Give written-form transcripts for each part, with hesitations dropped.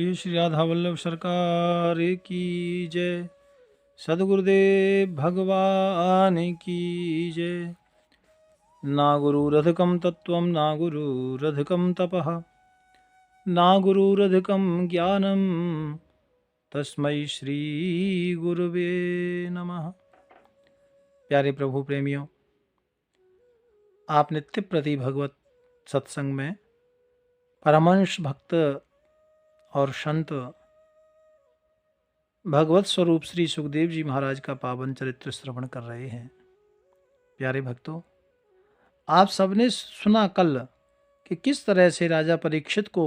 बोलिए श्री राधा वल्लभ सरकार की जय। सदगुरुदेव भगवान की जय। ना गुरुरधिकं तत्त्वं ना गुरुरधिकं तपः ना गुरुरधिकं ज्ञानं तस्मै श्री गुरुवे नमः। प्यारे प्रभु प्रेमियों, आप नित्य प्रति भगवत सत्संग में परमहंस भक्त और संत भगवत स्वरूप श्री सुखदेव जी महाराज का पावन चरित्र श्रवण कर रहे हैं। प्यारे भक्तों, आप सबने सुना कल कि किस तरह से राजा परीक्षित को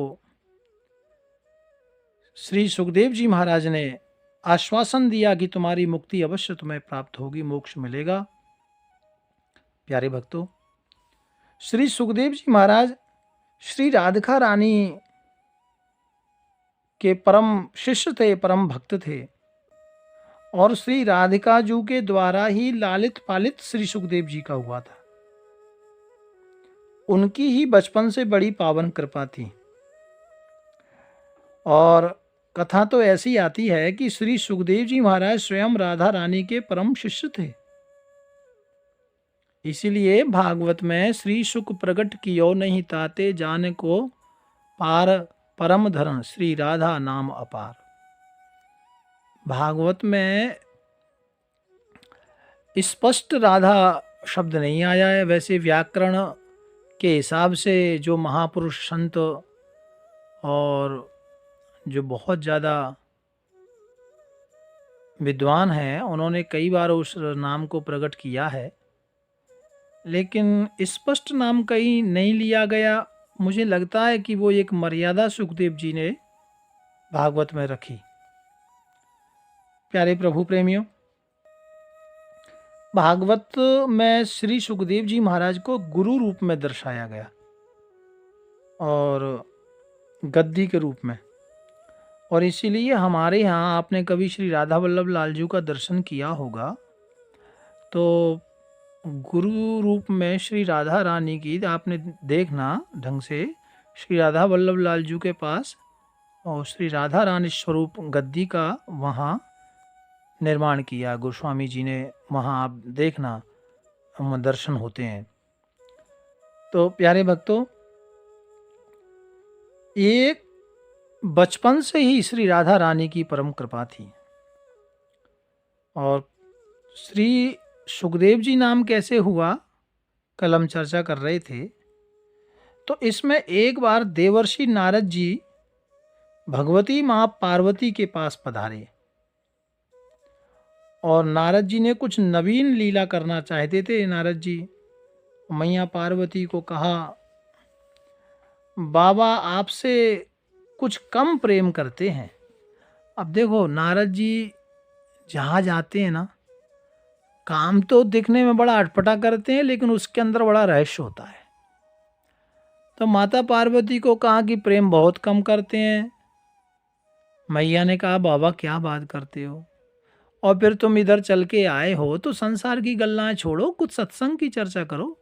श्री सुखदेव जी महाराज ने आश्वासन दिया कि तुम्हारी मुक्ति अवश्य तुम्हें प्राप्त होगी, मोक्ष मिलेगा। प्यारे भक्तों, श्री सुखदेव जी महाराज श्री राधिका रानी के परम शिष्य थे, परम भक्त थे और श्री राधिका जी के द्वारा ही लालित पालित श्री सुखदेव जी का हुआ था। उनकी ही बचपन से बड़ी पावन कृपा थी और कथा तो ऐसी आती है कि श्री सुखदेव जी महाराज स्वयं राधा रानी के परम शिष्य थे। इसीलिए भागवत में श्री सुख प्रकट कियो नहीं ताते जान को पार परम धरण श्री राधा नाम अपार। भागवत में स्पष्ट राधा शब्द नहीं आया है। वैसे व्याकरण के हिसाब से जो महापुरुष संत और जो बहुत ज़्यादा विद्वान हैं, उन्होंने कई बार उस नाम को प्रकट किया है, लेकिन स्पष्ट नाम कहीं नहीं लिया गया। मुझे लगता है कि वो एक मर्यादा सुखदेव जी ने भागवत में रखी। प्यारे प्रभु प्रेमियों, भागवत में श्री सुखदेव जी महाराज को गुरु रूप में दर्शाया गया और गद्दी के रूप में, और इसीलिए हमारे यहाँ आपने कभी श्री राधा वल्लभ लाल जी का दर्शन किया होगा तो गुरु रूप में श्री राधा रानी की आपने देखना ढंग से श्री राधा वल्लभ लाल जी के पास और श्री राधा रानी स्वरूप गद्दी का वहाँ निर्माण किया गोस्वामी जी ने। वहाँ आप देखना दर्शन होते हैं। तो प्यारे भक्तों, ये बचपन से ही श्री राधा रानी की परम कृपा थी। और श्री सुखदेव जी नाम कैसे हुआ, कल हम चर्चा कर रहे थे। तो इसमें एक बार देवर्षि नारद जी भगवती माँ पार्वती के पास पधारे और नारद जी ने कुछ नवीन लीला करना चाहते थे। नारद जी मैया पार्वती को कहा, बाबा आपसे कुछ कम प्रेम करते हैं। अब देखो, नारद जी जहाँ जाते हैं ना, काम तो दिखने में बड़ा अटपटा करते हैं, लेकिन उसके अंदर बड़ा रहस्य होता है। तो माता पार्वती को कहा कि प्रेम बहुत कम करते हैं। मैया ने कहा, बाबा क्या बात करते हो, और फिर तुम इधर चल के आए हो तो संसार की गल्लाएं छोड़ो, कुछ सत्संग की चर्चा करो।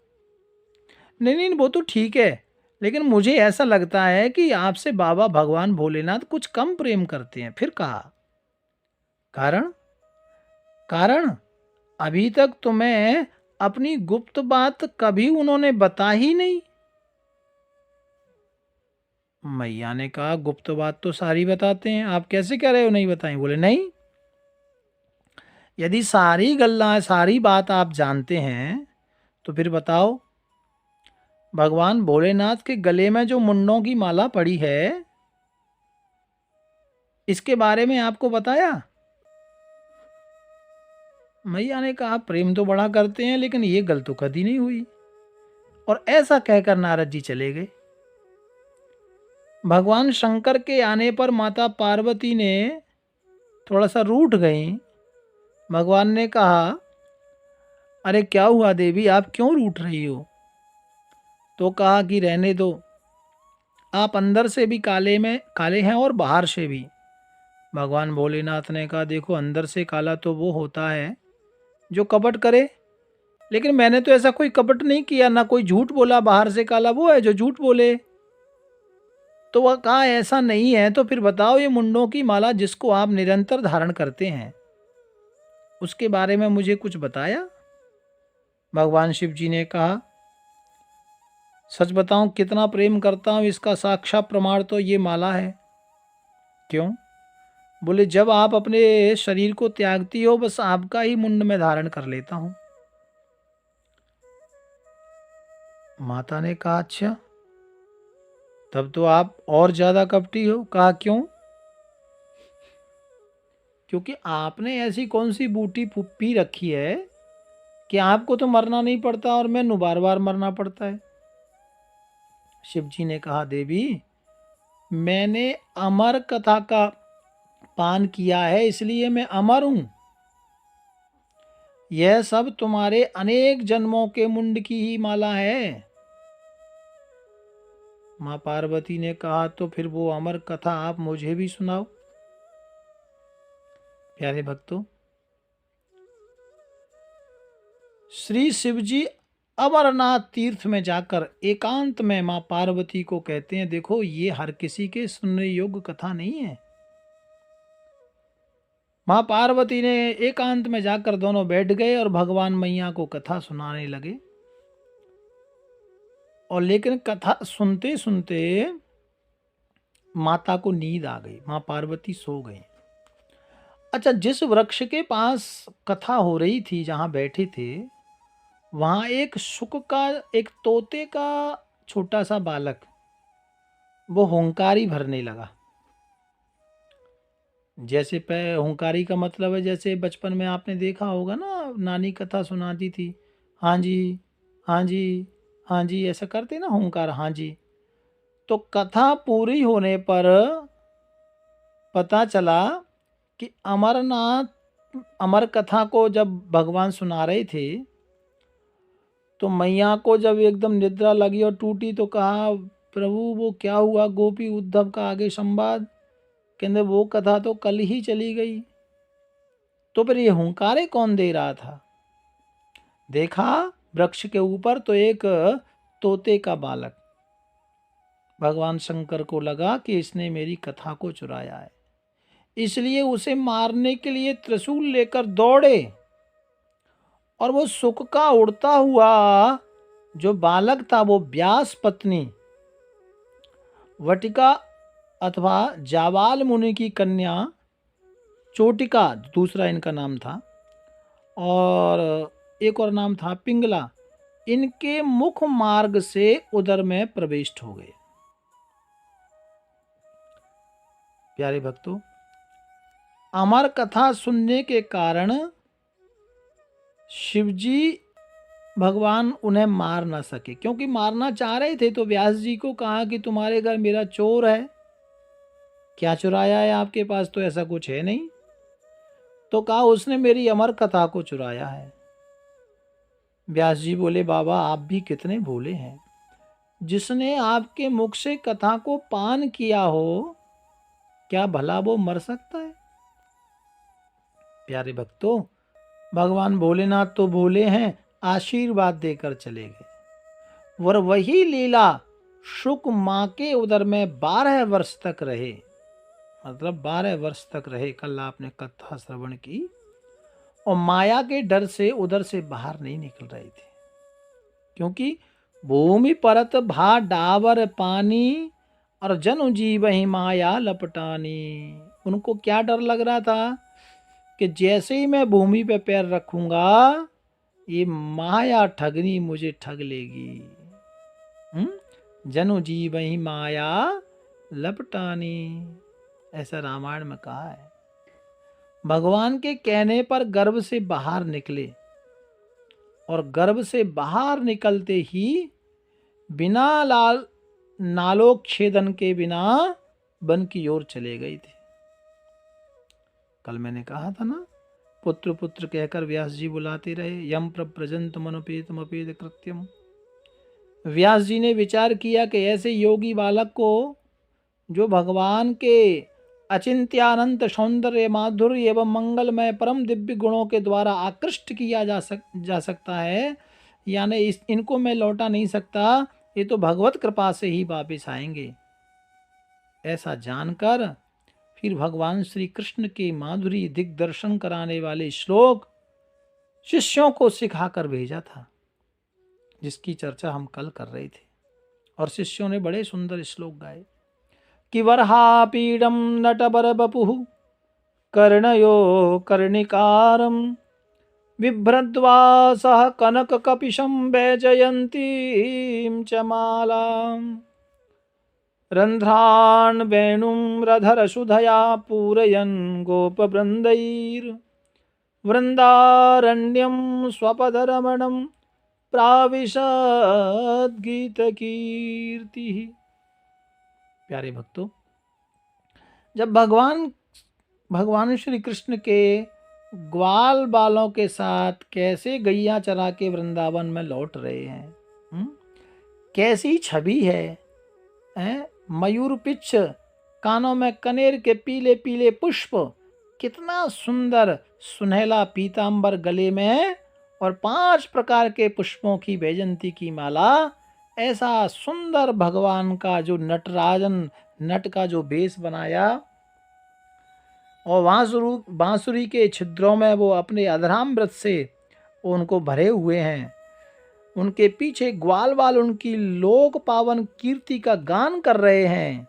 नहीं नहीं, वो तो ठीक है, लेकिन मुझे ऐसा लगता है कि आपसे बाबा भगवान भोलेनाथ कुछ कम प्रेम करते हैं। फिर कहा, कारण कारण अभी तक तुम्हें अपनी गुप्त बात कभी उन्होंने बता ही नहीं। मैया ने कहा, गुप्त बात तो सारी बताते हैं, आप कैसे कह रहे हो नहीं बताएं। बोले नहीं, यदि सारी गल्ला सारी बात आप जानते हैं तो फिर बताओ, भगवान भोलेनाथ के गले में जो मुंडों की माला पड़ी है, इसके बारे में आपको बताया। मैया ने कहा, प्रेम तो बड़ा करते हैं, लेकिन ये गल तो कभी नहीं हुई। और ऐसा कहकर नारद जी चले गए। भगवान शंकर के आने पर माता पार्वती ने थोड़ा सा रूठ गई। भगवान ने कहा, अरे क्या हुआ देवी, आप क्यों रूठ रही हो। तो कहा कि रहने दो, आप अंदर से भी काले हैं और बाहर से भी। भगवान भोलेनाथ ने कहा, देखो अंदर से काला तो वो होता है जो कपट करे, लेकिन मैंने तो ऐसा कोई कपट नहीं किया, ना कोई झूठ बोला। बाहर से काला वो है जो झूठ बोले। तो वह कहा ऐसा नहीं है, तो फिर बताओ ये मुंडों की माला जिसको आप निरंतर धारण करते हैं उसके बारे में मुझे कुछ बताया। भगवान शिव जी ने कहा सच बताऊं कितना प्रेम करता हूं इसका साक्षात प्रमाण तो ये माला है। क्यों? बोले जब आप अपने शरीर को त्यागती हो बस आपका ही मुंड में धारण कर लेता हूं। माता ने कहा अच्छा, तब तो आप और ज्यादा कपटी हो। कहा क्यों? क्योंकि आपने ऐसी कौन सी बूटी पी रखी है कि आपको तो मरना नहीं पड़ता और मैंने बार बार मरना पड़ता है। शिव जी ने कहा देवी, मैंने अमर कथा का पान किया है इसलिए मैं अमर हूं। यह सब तुम्हारे अनेक जन्मों के मुंड की ही माला है। मां पार्वती ने कहा तो फिर वो अमर कथा आप मुझे भी सुनाओ। प्यारे भक्तों, श्री शिवजी अमरनाथ तीर्थ में जाकर एकांत में मां पार्वती को कहते हैं देखो ये हर किसी के सुनने योग्य कथा नहीं है। मां पार्वती ने एकांत में जाकर दोनों बैठ गए और भगवान मैया को कथा सुनाने लगे। और लेकिन कथा सुनते सुनते माता को नींद आ गई, मां पार्वती सो गई। अच्छा, जिस वृक्ष के पास कथा हो रही थी जहां बैठे थे वहां एक शुक का, एक तोते का छोटा सा बालक वो हुंकारी भरने लगा। जैसे हुंकारी का मतलब है जैसे बचपन में आपने देखा होगा ना, नानी कथा सुनाती थी, हाँ जी हाँ जी हाँ जी, ऐसा करते ना हुंकार, हाँ जी। तो कथा पूरी होने पर पता चला कि अमरनाथ अमर कथा को जब भगवान सुना रहे थे तो मैया को जब एकदम निद्रा लगी और टूटी तो कहा प्रभु वो क्या हुआ, गोपी उद्धव का आगे संवाद, कहते वो कथा तो कल ही चली गई। तो फिर ये हुंकारे कौन दे रहा था? देखा वृक्ष के ऊपर तो एक तोते का बालक। भगवान शंकर को लगा कि इसने मेरी कथा को चुराया है, इसलिए उसे मारने के लिए त्रिशूल लेकर दौड़े। और वो सुख का उड़ता हुआ जो बालक था वो व्यास पत्नी वटिका अथवा जावाल मुनि की कन्या चोटिका दूसरा इनका नाम था, और एक और नाम था पिंगला, इनके मुख मार्ग से उदर में प्रविष्ट हो गए। प्यारे भक्तों, अमर कथा सुनने के कारण शिवजी भगवान उन्हें मार ना सके, क्योंकि मारना चाह रहे थे तो व्यास जी को कहा कि तुम्हारे घर मेरा चोर है, क्या चुराया है आपके पास, तो ऐसा कुछ है नहीं। तो कहा उसने मेरी अमर कथा को चुराया है। व्यास जी बोले बाबा आप भी कितने भोले हैं, जिसने आपके मुख से कथा को पान किया हो क्या भला वो मर सकता है? प्यारे भक्तों, भगवान भोलेनाथ तो भोले हैं, आशीर्वाद देकर चले गए। और वही लीला शुक मां के उदर में 12 वर्ष तक रहे, मतलब 12 वर्ष तक रहे। कल आपने कथा श्रवण की। और माया के डर से उधर से बाहर नहीं निकल रहे थे, क्योंकि भूमि परत भा डावर पानी और जनु जीव ही माया लपटानी। उनको क्या डर लग रहा था कि जैसे ही मैं भूमि पे पैर रखूंगा ये माया ठगनी मुझे ठग लेगी। जनु जीव ही माया लपटानी, ऐसा रामायण में कहा है। भगवान के कहने पर गर्भ से बाहर निकले और गर्भ से बाहर निकलते ही बिना नालोच्छेदन के बिना वन की ओर चले गए थे। कल मैंने कहा था ना, पुत्र पुत्र कहकर व्यास जी बुलाते रहे। यम प्रव्रजंत मनोपेतम अपेत कृत्यम। व्यास जी ने विचार किया कि ऐसे योगी बालक को जो भगवान के अचिंत्यानंत सौंदर्य माधुर्य एवं मंगलमय परम दिव्य गुणों के द्वारा आकृष्ट किया जा सकता है, यानी इनको मैं लौटा नहीं सकता, ये तो भगवत कृपा से ही वापिस आएंगे। ऐसा जानकर फिर भगवान श्री कृष्ण के माधुरी दिग्दर्शन कराने वाले श्लोक शिष्यों को सिखाकर भेजा था, जिसकी चर्चा हम कल कर रहे थे। और शिष्यों ने बड़े सुंदर श्लोक गाए कि वरहापीडम नटबर बपुः कर्णयो कर्णिकारम बिभ्रद्वा सह कनक कपिशं वैजयन्तीं च मालाम् रन्ध्रान् वेणुं रधरसुधया पूरयन् गोपवृन्दैर्वृन्दारण्यं स्वपदरमणं प्राविशद् गीतकीर्तिः। प्यारे भक्तों, जब भगवान श्री कृष्ण के ग्वाल बालों के साथ कैसे गैया चरा के वृंदावन में लौट रहे हैं, कैसी छवि है, मयूर पिच्छ, कानों में कनेर के पीले पीले पुष्प, कितना सुंदर सुनहला पीतांबर गले में और 5 प्रकार के पुष्पों की वैजयंती की माला। ऐसा सुंदर भगवान का जो नट का जो बेस बनाया और बांसुरी के छिद्रों में वो अपने अधरामृत से उनको भरे हुए हैं। उनके पीछे ग्वाल बाल उनकी लोक पावन कीर्ति का गान कर रहे हैं।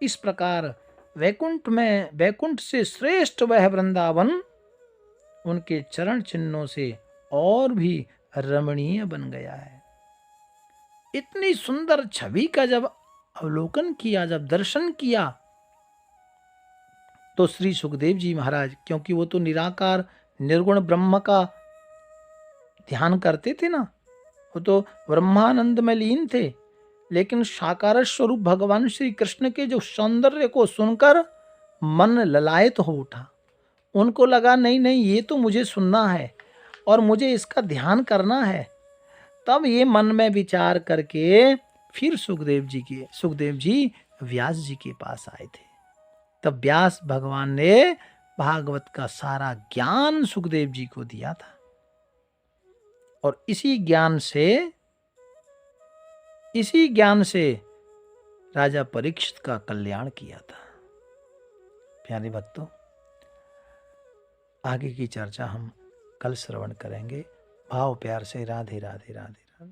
इस प्रकार वैकुंठ से श्रेष्ठ वह वृंदावन उनके चरण चिन्हों से और भी रमणीय बन गया है। इतनी सुंदर छवि का जब अवलोकन किया, जब दर्शन किया, तो श्री सुखदेव जी महाराज, क्योंकि वो तो निराकार निर्गुण ब्रह्म का ध्यान करते थे ना, वो तो ब्रह्मानंद में लीन थे, लेकिन साकार स्वरूप भगवान श्री कृष्ण के जो सौंदर्य को सुनकर मन ललायत हो उठा। उनको लगा नहीं ये तो मुझे सुनना है और मुझे इसका ध्यान करना है। तब ये मन में विचार करके फिर सुखदेव जी व्यास जी के पास आए थे। तब व्यास भगवान ने भागवत का सारा ज्ञान सुखदेव जी को दिया था और इसी ज्ञान से राजा परीक्षित का कल्याण किया था। प्यारे भक्तों, आगे की चर्चा हम कल श्रवण करेंगे। भाव प्यार से राधे राधे राधे राधे।